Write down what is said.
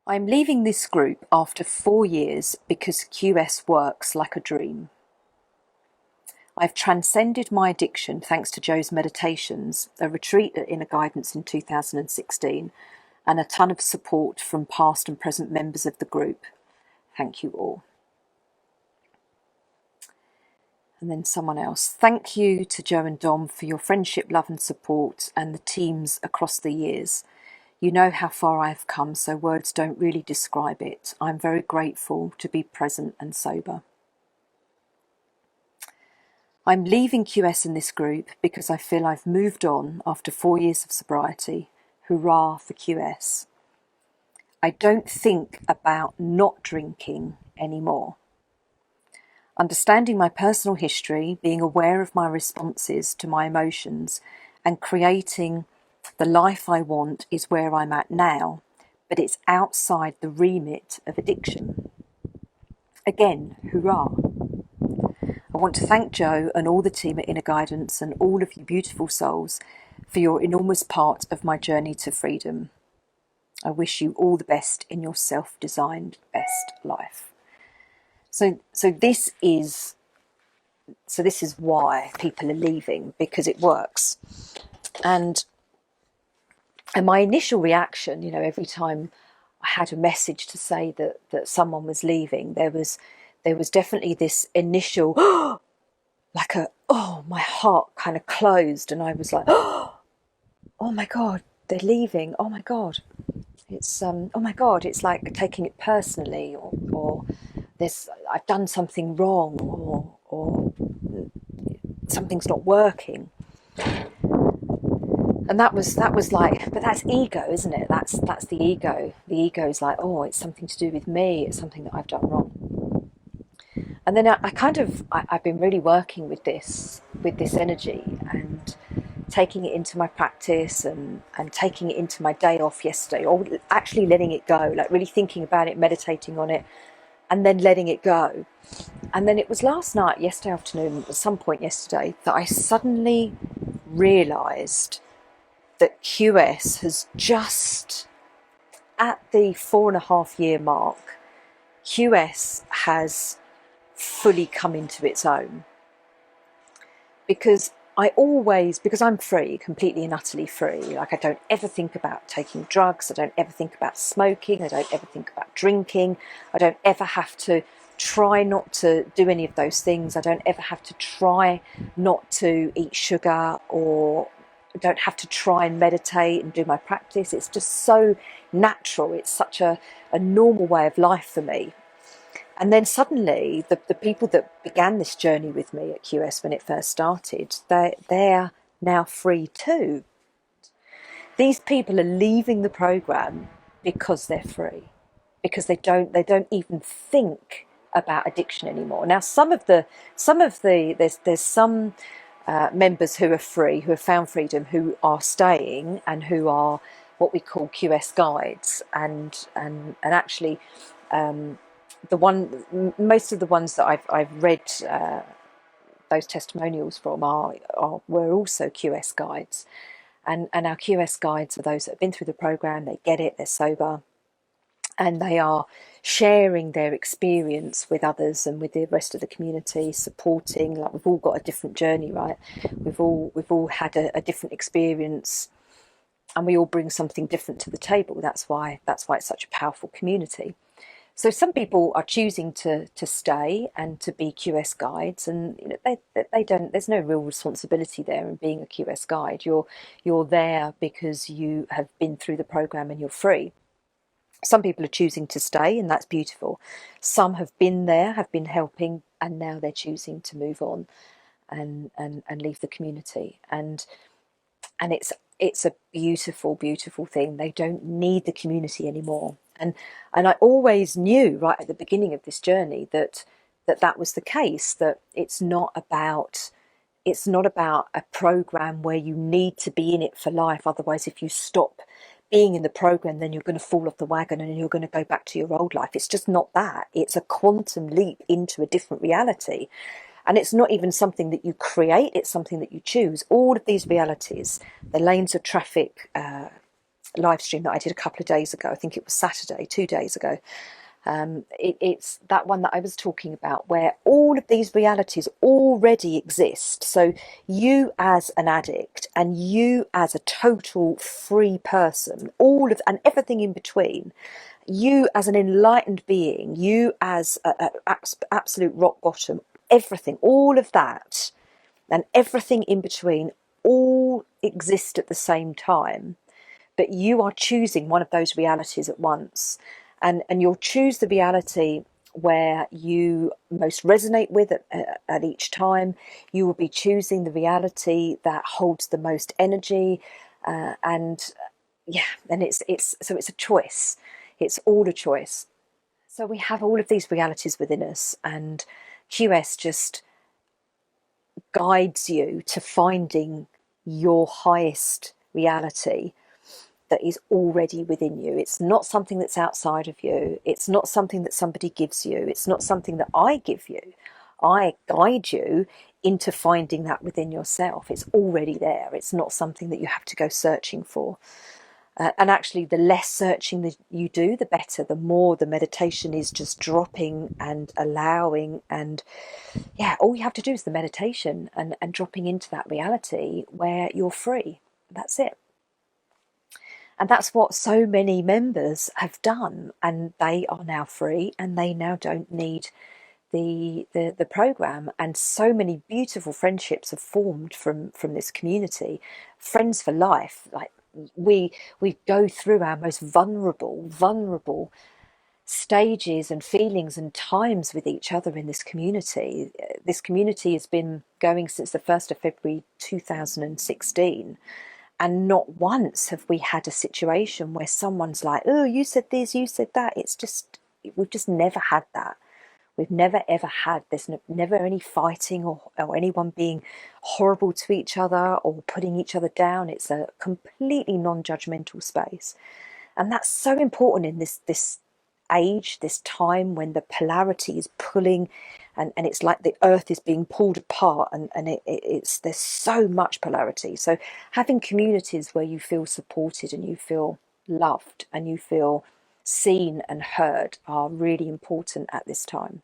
I'm leaving this group after 4 years because QS works like a dream. I've transcended my addiction thanks to Joe's meditations, a retreat at Inner Guidance in 2016, and a ton of support from past and present members of the group. Thank you all. And then someone else. Thank you to Joe and Dom for your friendship, love and support, and the teams across the years. You know how far I have come, so words don't really describe it. I'm very grateful to be present and sober. I'm leaving QS in this group because I feel I've moved on after 4 years of sobriety. Hurrah for QS. I don't think about not drinking anymore. Understanding my personal history, being aware of my responses to my emotions, and creating the life I want is where I'm at now, but it's outside the remit of addiction. Again, hurrah. I want to thank Joe and all the team at Inner Guidance and all of you beautiful souls for your enormous part of my journey to freedom. I wish you all the best in your self-designed best life. So this is why people are leaving, because it works. And my initial reaction, every time I had a message to say that someone was leaving, there was definitely this initial my heart kind of closed, and I was like, oh my God, they're leaving. Oh my God. It's oh my God, it's like taking it personally, or I've done something wrong, or something's not working. And that was like, but that's ego, isn't it? That's the ego. The ego is like, oh, it's something to do with me. It's something that I've done wrong. And then I've been really working with this energy and taking it into my practice and taking it into my day off yesterday, or actually letting it go, like really thinking about it, meditating on it, and then letting it go. And then it was yesterday afternoon, at some point yesterday, that I suddenly realised that QS has just, at the 4.5 year mark, QS has fully come into its own. Because I'm free, completely and utterly free. Like, I don't ever think about taking drugs. I don't ever think about smoking. I don't ever think about drinking. I don't ever have to try not to do any of those things. I don't ever have to try not to eat sugar, or I don't have to try and meditate and do my practice. It's just so natural. It's such a normal way of life for me. And then suddenly, the people that began this journey with me at QS when it first started, they're now free too. These people are leaving the program because they're free, because they don't even think about addiction anymore. Now, there's some members who are free, who have found freedom, who are staying and who are what we call QS guides, and actually. Most of the ones that I've read those testimonials from were also QS guides, and our QS guides are those that have been through the program. They get it, they're sober, and they are sharing their experience with others and with the rest of the community, supporting. Like, we've all got a different journey, right? We've all had a different experience, and we all bring something different to the table. That's why it's such a powerful community. So some people are choosing to stay and to be QS guides, and they don't. There's no real responsibility there in being a QS guide. You're there because you have been through the program and you're free. Some people are choosing to stay, and that's beautiful. Some have been there, have been helping, and now they're choosing to move on and leave the community. And it's a beautiful, beautiful thing. They don't need the community anymore. And I always knew right at the beginning of this journey that was the case, that it's not about a program where you need to be in it for life. Otherwise, if you stop being in the program, then you're going to fall off the wagon and you're going to go back to your old life. It's just not that. It's a quantum leap into a different reality. And it's not even something that you create, it's something that you choose. All of these realities, the lanes of traffic live stream that I did a couple of days ago. I think it was Saturday, 2 days ago. It's that one that I was talking about, where all of these realities already exist. So you as an addict and you as a total free person, all of and everything in between, you as an enlightened being, you as a absolute rock bottom, everything, all of that and everything in between all exist at the same time, but you are choosing one of those realities at once. And you'll choose the reality where you most resonate with at each time. You will be choosing the reality that holds the most energy, and yeah, and it's a choice. It's all a choice. So we have all of these realities within us, and QS just guides you to finding your highest reality that is already within you. It's not something that's outside of you. It's not something that somebody gives you. It's not something that I give you. I guide you into finding that within yourself. It's already there. It's not something that you have to go searching for. And actually, the less searching that you do, the better. The more the meditation is just dropping and allowing. And yeah, all you have to do is the meditation and dropping into that reality where you're free. That's it. And that's what so many members have done, and they are now free, and they now don't need the program. And so many beautiful friendships have formed from this community, friends for life. Like we go through our most vulnerable stages and feelings and times with each other in this community. This community has been going since the 1st of February 2016. And not once have we had a situation where someone's like, oh, you said this, you said that. We've just never had that. We've never ever had, never any fighting or anyone being horrible to each other or putting each other down. It's a completely non-judgmental space. And that's so important in this age, this time when the polarity is pulling, and it's like the earth is being pulled apart, and it's there's so much polarity. So having communities where you feel supported and you feel loved and you feel seen and heard are really important at this time.